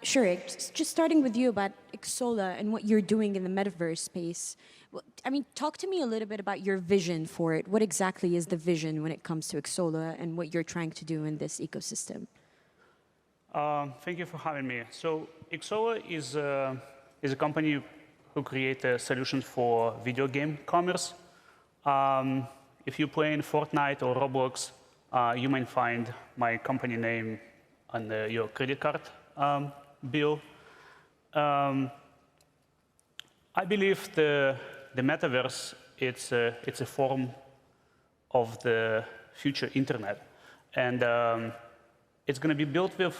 Shurick, just starting with you about Xsolla and what you're doing in the metaverse space. Talk to me a little bit about your vision for it. What exactly is the vision when it comes to Xsolla and what you're trying to do in this ecosystem? Thank you for having me. So Xsolla is a company who create a solution for video game commerce. If you play in Fortnite or Roblox, you might find my company name on your credit card bill. I believe the metaverse it's a form of the future internet, and it's going to be built with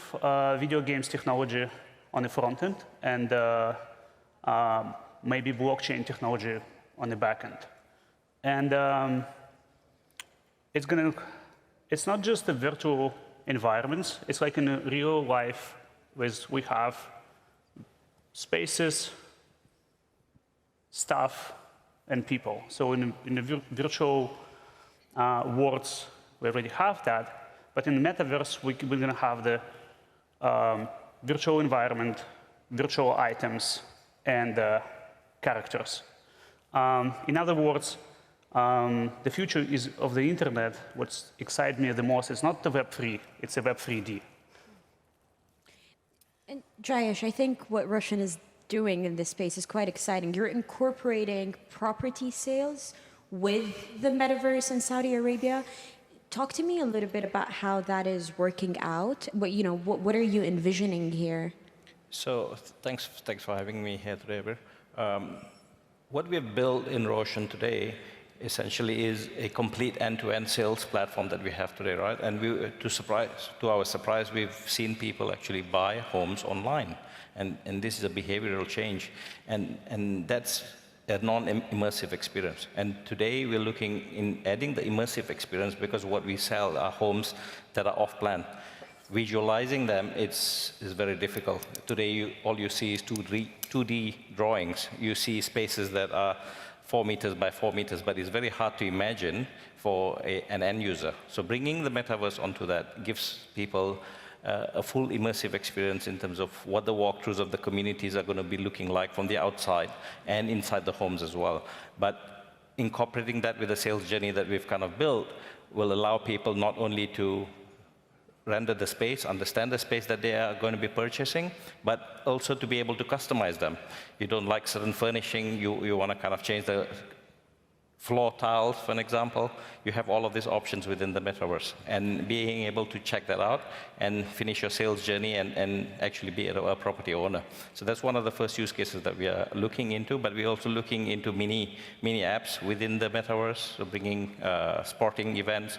video games technology on the front end and maybe blockchain technology on the back end. And it's not just the virtual environments. It's like in a real life, we have spaces, stuff, and people. So in the virtual worlds, we already have that. But in the metaverse, we're going to have the virtual environment, virtual items, and characters. In other words, the future of the internet, what excites me the most is not the Web3, it's a Web 3D. And Jayesh, I think what ROSHN is doing in this space is quite exciting. You're incorporating property sales with the metaverse in Saudi Arabia. Talk to me a little bit about how that is working out. What are you envisioning here? So thanks for having me here today, Abeer. What we have built in ROSHN today essentially is a complete end-to-end sales platform that we have today, right? And to our surprise, we've seen people actually buy homes online. And this is a behavioral change. And that's a non-immersive experience. And today we're looking in adding the immersive experience because what we sell are homes that are off-plan. Visualizing them is very difficult. Today, all you see is 2D drawings. You see spaces that are 4 meters by 4 meters, but it's very hard to imagine for an end user. So bringing the metaverse onto that gives people a full immersive experience in terms of what the walkthroughs of the communities are going to be looking like from the outside and inside the homes as well. But incorporating that with the sales journey that we've kind of built will allow people not only to render the space, understand the space that they are going to be purchasing, but also to be able to customize them. You don't like certain furnishing, you want to kind of change the floor tiles, for an example. You have all of these options within the metaverse. And being able to check that out and finish your sales journey and actually be a property owner. So that's one of the first use cases that we are looking into, but we're also looking into mini apps within the metaverse, so bringing sporting events,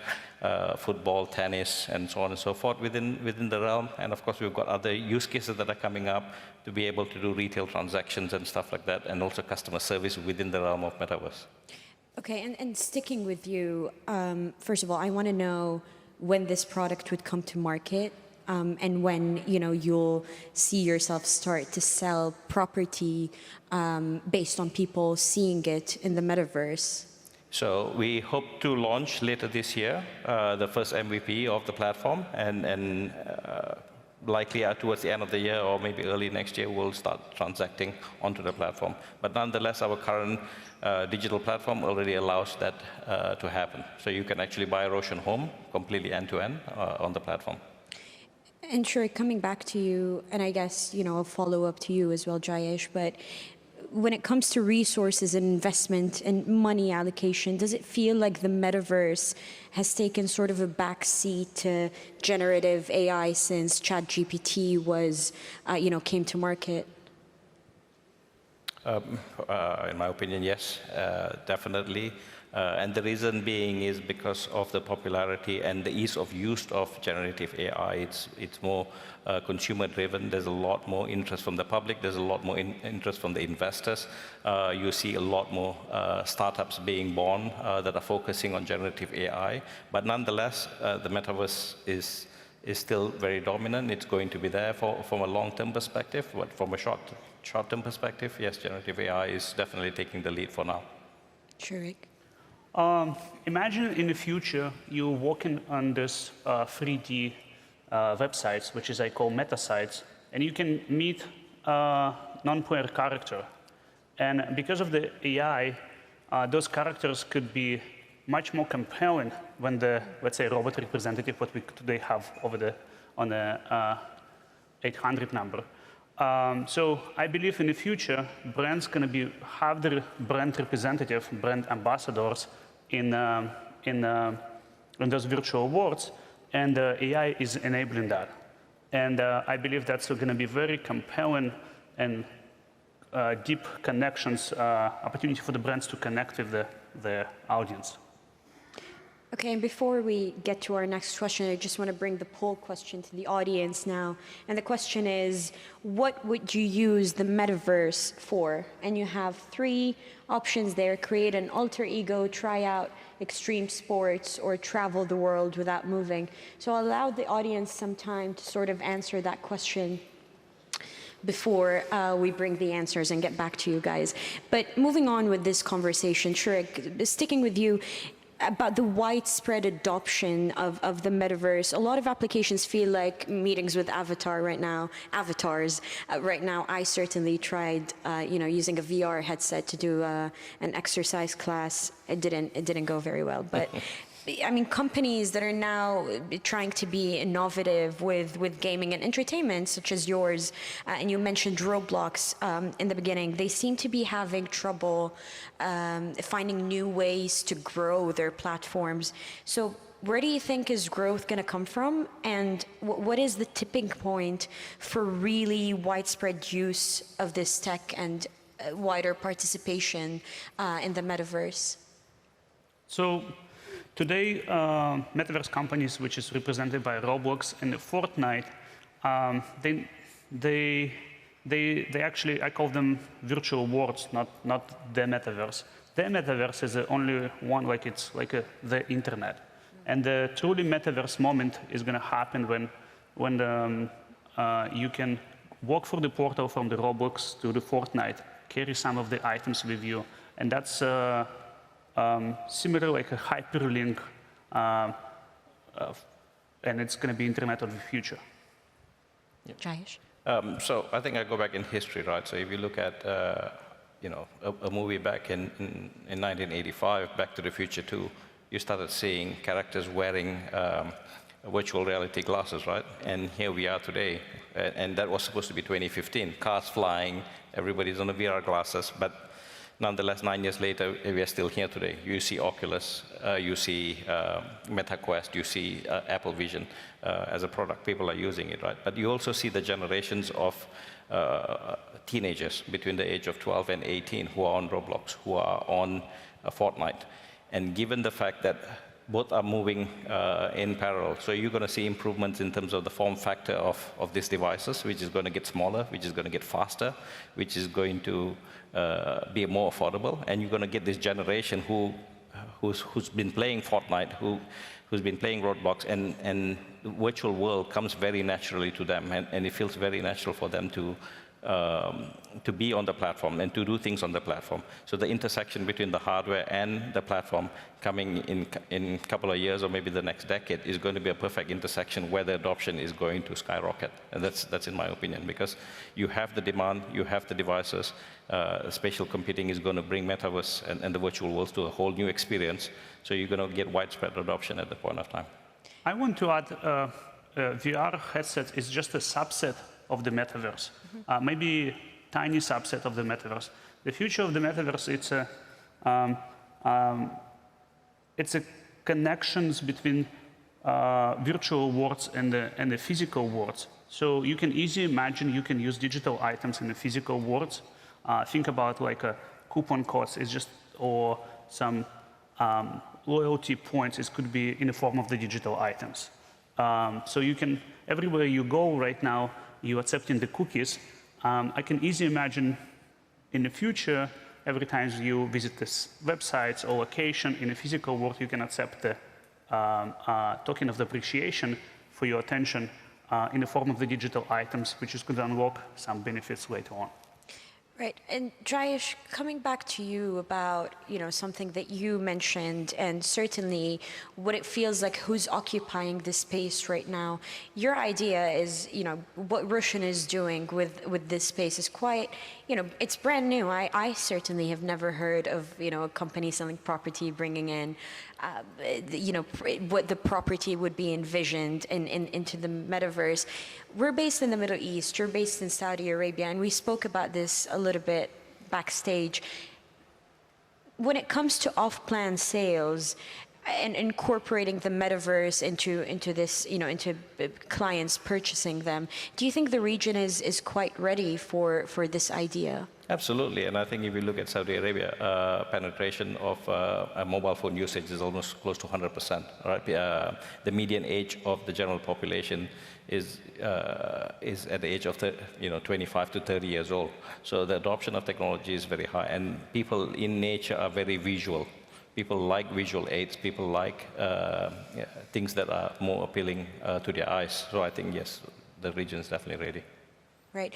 football, tennis, and so on and so forth within the realm. And of course, we've got other use cases that are coming up to be able to do retail transactions and stuff like that, and also customer service within the realm of metaverse. Okay, and sticking with you, first of all, I want to know when this product would come to market, and when you'll see yourself start to sell property based on people seeing it in the metaverse. So we hope to launch later this year the first MVP of the platform, and likely towards the end of the year or maybe early next year, we'll start transacting onto the platform. But nonetheless, our current digital platform already allows that to happen. So you can actually buy a ROSHN home completely end-to-end on the platform. And sure, coming back to you, and I guess, a follow-up to you as well, Jayesh, but when it comes to resources and investment and money allocation, does it feel like the metaverse has taken sort of a backseat to generative AI since ChatGPT came to market? In my opinion, yes, definitely. And the reason being is because of the popularity and the ease of use of generative AI. It's more consumer-driven. There's a lot more interest from the public. There's a lot more interest from the investors. You see a lot more startups being born that are focusing on generative AI. But nonetheless, the metaverse is still very dominant. It's going to be there from a long-term perspective, but from a short-term perspective, yes, generative AI is definitely taking the lead for now. Shurick. Imagine in the future you're working on this 3D websites, which is I call meta sites, and you can meet a non-player character. And because of the AI, those characters could be much more compelling when the, let's say, robot representative, what we today have over on the 800 number. So I believe in the future, brands going to have their brand representative, brand ambassadors in those virtual worlds, and AI is enabling that. And I believe that's going to be very compelling and deep connections, opportunity for the brands to connect with the audience. Okay, and before we get to our next question, I just want to bring the poll question to the audience now. And the question is, what would you use the metaverse for? And you have 3 options there: create an alter ego, try out extreme sports, or travel the world without moving. So I'll allow the audience some time to sort of answer that question before we bring the answers and get back to you guys. But moving on with this conversation, Shurick, sticking with you, about the widespread adoption of the metaverse. A lot of applications feel like meetings with avatars right now. I certainly tried, using a VR headset to do an exercise class. It didn't go very well, but. I mean, companies that are now trying to be innovative with gaming and entertainment, such as yours, and you mentioned Roblox in the beginning, they seem to be having trouble finding new ways to grow their platforms. So where do you think is growth going to come from? And what is the tipping point for really widespread use of this tech and wider participation in the metaverse? So today, metaverse companies, which is represented by Roblox and Fortnite, they actually, I call them virtual worlds, not the metaverse. The metaverse is the only one, it's like the internet. And the truly metaverse moment is going to happen when you can walk through the portal from the Roblox to the Fortnite, carry some of the items with you, and that's similar like a hyperlink, and it's going to be internet of the future. Yeah. Jayesh? So I think I go back in history, right? So if you look at, a movie back in 1985, Back to the Future 2, you started seeing characters wearing virtual reality glasses, right? And here we are today, and that was supposed to be 2015. Cars flying, everybody's on the VR glasses, but nonetheless, 9 years later, we are still here today. You see Oculus, you see MetaQuest, you see Apple Vision as a product. People are using it, right? But you also see the generations of teenagers between the age of 12 and 18 who are on Roblox, who are on Fortnite. And given the fact that both are moving in parallel, so you're going to see improvements in terms of the form factor of these devices, which is going to get smaller, which is going to get faster, which is going to be more affordable, and you're going to get this generation who's been playing Fortnite, who's been playing Roblox, and the virtual world comes very naturally to them, and it feels very natural for them to be on the platform and to do things on the platform. So the intersection between the hardware and the platform coming in a couple of years or maybe the next decade is going to be a perfect intersection where the adoption is going to skyrocket. And that's in my opinion, because you have the demand, you have the devices, spatial computing is going to bring metaverse and the virtual worlds to a whole new experience. So you're going to get widespread adoption at the point of time. I want to add, VR headset is just a subset of the metaverse, maybe tiny subset of the metaverse. The future of the metaverse, it's a connections between virtual worlds and the physical worlds. So you can easily imagine you can use digital items in the physical worlds. Think about like a coupon codes, or some loyalty points. It could be in the form of the digital items. So you can, everywhere you go right now, you accepting the cookies. I can easily imagine in the future, every time you visit this websites or location in the physical world, you can accept the token of the appreciation for your attention in the form of the digital items, which is going to unlock some benefits later on. Right. And Jayesh, coming back to you about, something that you mentioned and certainly what it feels like who's occupying this space right now. Your idea is, what ROSHN is doing with this space is quite, it's brand new. I certainly have never heard of, a company selling property, bringing in, what the property would be envisioned into the metaverse. We're based in the Middle East, you're based in Saudi Arabia, and we spoke about this a little bit backstage. When it comes to off-plan sales and incorporating the metaverse into this, into clients purchasing them, do you think the region is quite ready for this idea? Absolutely, and I think if you look at Saudi Arabia, penetration of mobile phone usage is almost close to 100%. Right? The median age of the general population is at the age of 25 to 30 years old. So the adoption of technology is very high, and people in nature are very visual. People like visual aids. People like things that are more appealing to their eyes. So I think yes, the region is definitely ready. Right.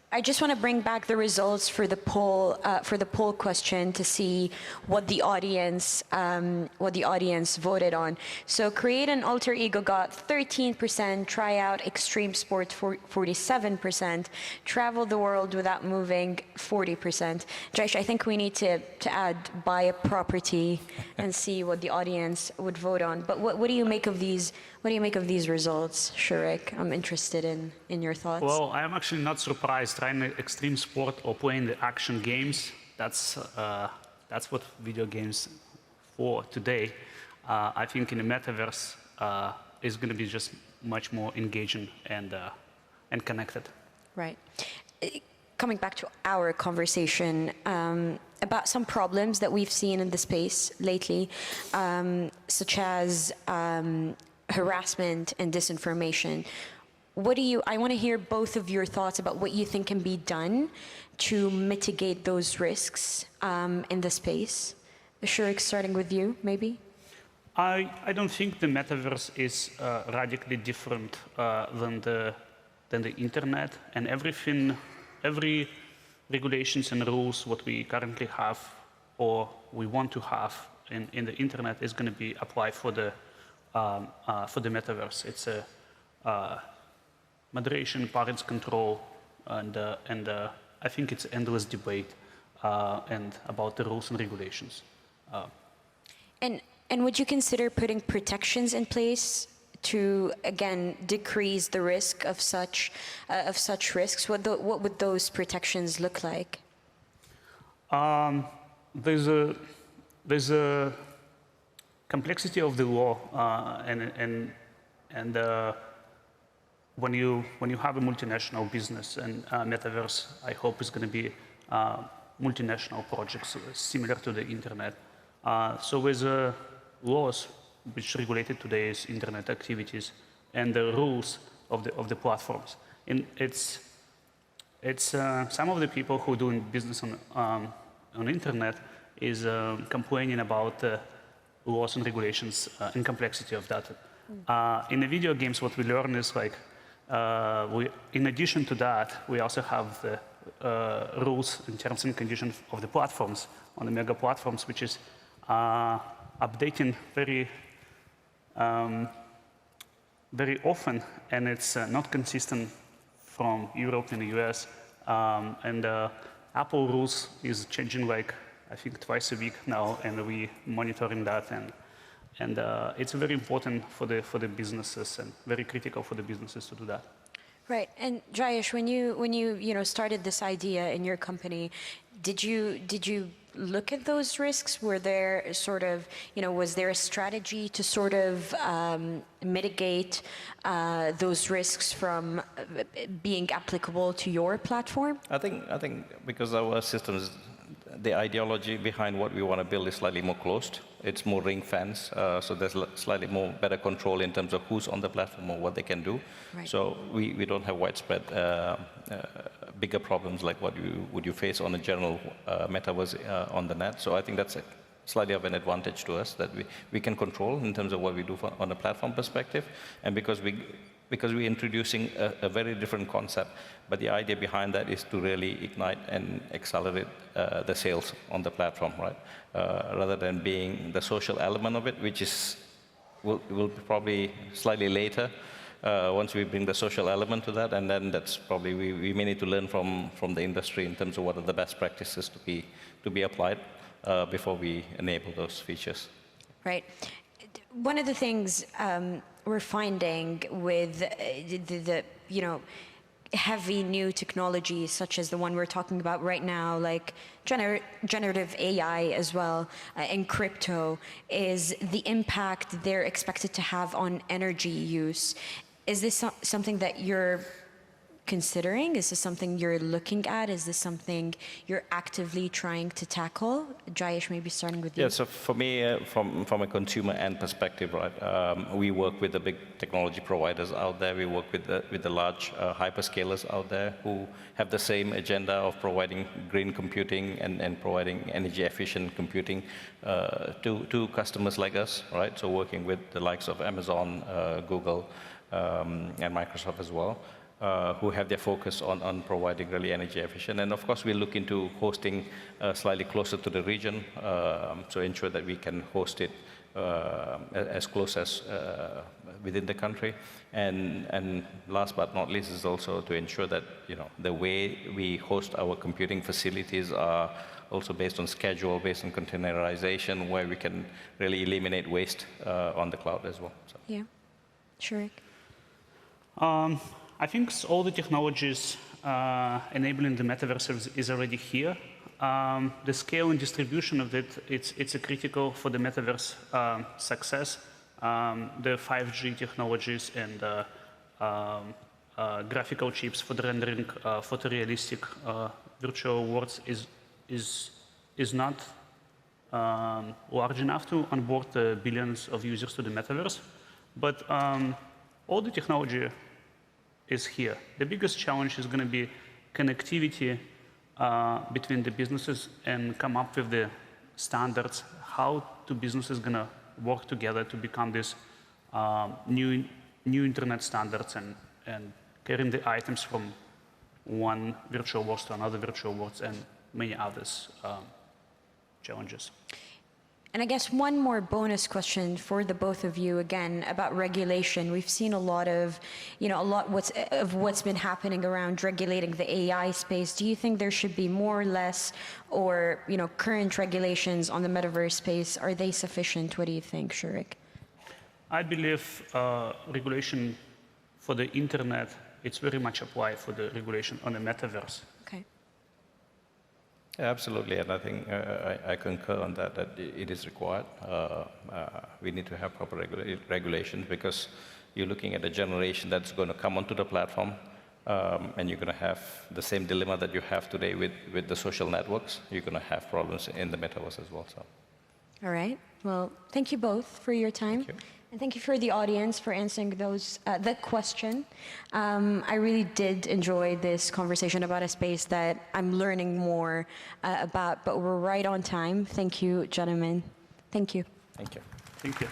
I just want to bring back the results for the poll question to see what the audience voted on. So create an alter ego got 13%, try out extreme sport 47%, travel the world without moving 40%. Jayesh, I think we need to add buy a property and see what the audience would vote on. But what do you make of these? What do you make of these results, Shurick? I'm interested in your thoughts. Well, I'm actually not surprised. Trying extreme sport or playing the action games, that's what video games for today. I think in the metaverse, it's going to be just much more engaging and connected. Right. Coming back to our conversation about some problems that we've seen in the space lately, such as harassment and disinformation. I want to hear both of your thoughts about what you think can be done to mitigate those risks in the space. Shurick, starting with you, maybe? I don't think the metaverse is radically different than the internet, and every regulations and rules what we currently have or we want to have in the internet is going to be applied for the metaverse. It's a moderation, parents control, and I think it's endless debate and about the rules and regulations. And would you consider putting protections in place to again decrease the risk of such risks? What would those protections look like? There's a complexity of the law, and when you have a multinational business, and metaverse, I hope is going to be multinational projects similar to the internet. So with laws which regulated today's internet activities and the rules of the platforms, and it's some of the people who are doing business on internet is complaining about laws and regulations and complexity of that. In the video games, what we learn is like, in addition to that, we also have the rules and terms and conditions of the platforms, on the mega platforms, which is updating very often, and it's not consistent from Europe and the US. And Apple rules is changing like, I think twice a week now, and we monitoring that, and it's very important for the businesses and very critical for the businesses to do that. Right. And Jayesh, when you started this idea in your company, did you look at those risks? Were there sort of, was there a strategy to sort of mitigate those risks from being applicable to your platform? I think because our systems, the ideology behind what we want to build is slightly more closed. It's more ring fence, so there's slightly more better control in terms of who's on the platform or what they can do. Right. So we don't have widespread bigger problems like what would you face on a general metaverse on the net. So I think that's slightly of an advantage to us that we can control in terms of what we do on a platform perspective. And because because we're introducing a very different concept. But the idea behind that is to really ignite and accelerate the sales on the platform, right? Rather than being the social element of it, which will be probably slightly later once we bring the social element to that, and then that's probably we may need to learn from the industry in terms of what are the best practices to be applied before we enable those features. Right. One of the things we're finding with the heavy new technologies such as the one we're talking about right now, like generative AI as well, and crypto, is the impact they're expected to have on energy use. Is this something that you're considering? Is this something you're looking at? Is this something you're actively trying to tackle? Jayesh, maybe starting with you. Yeah, so for me, from a consumer end perspective, right, we work with the big technology providers out there. We work with the large hyperscalers out there who have the same agenda of providing green computing and providing energy efficient computing to customers like us, right? So working with the likes of Amazon, Google, and Microsoft as well. Who have their focus on providing really energy efficient. And of course, we look into hosting slightly closer to the region, so ensure that we can host it as close as within the country. And last but not least is also to ensure that the way we host our computing facilities are also based on schedule, based on containerization, where we can really eliminate waste on the cloud as well. So. Yeah, Shurick. I think all the technologies enabling the metaverse is already here. The scale and distribution of it, it's a critical for the metaverse success. The 5G technologies and graphical chips for the rendering photorealistic virtual worlds is not large enough to onboard the billions of users to the metaverse. But all the technology is here. The biggest challenge is going to be connectivity between the businesses and come up with the standards. How two businesses going to work together to become this new internet standards and carrying the items from one virtual world to another virtual world and many others challenges. And I guess one more bonus question for the both of you, again, about regulation. We've seen a lot of, what's been happening around regulating the AI space. Do you think there should be more or less, or, current regulations on the metaverse space? Are they sufficient? What do you think, Shurick? I believe regulation for the internet, it's very much applied for the regulation on the metaverse. Okay. Yeah, absolutely, and I think I concur on that it is required. We need to have proper regulations because you're looking at a generation that's going to come onto the platform, and you're going to have the same dilemma that you have today with the social networks. You're going to have problems in the metaverse as well. So. All right. Well, thank you both for your time. Thank you. And thank you for the audience for answering that question. I really did enjoy this conversation about a space that I'm learning more about, but we're right on time. Thank you, gentlemen. Thank you. Thank you. Thank you.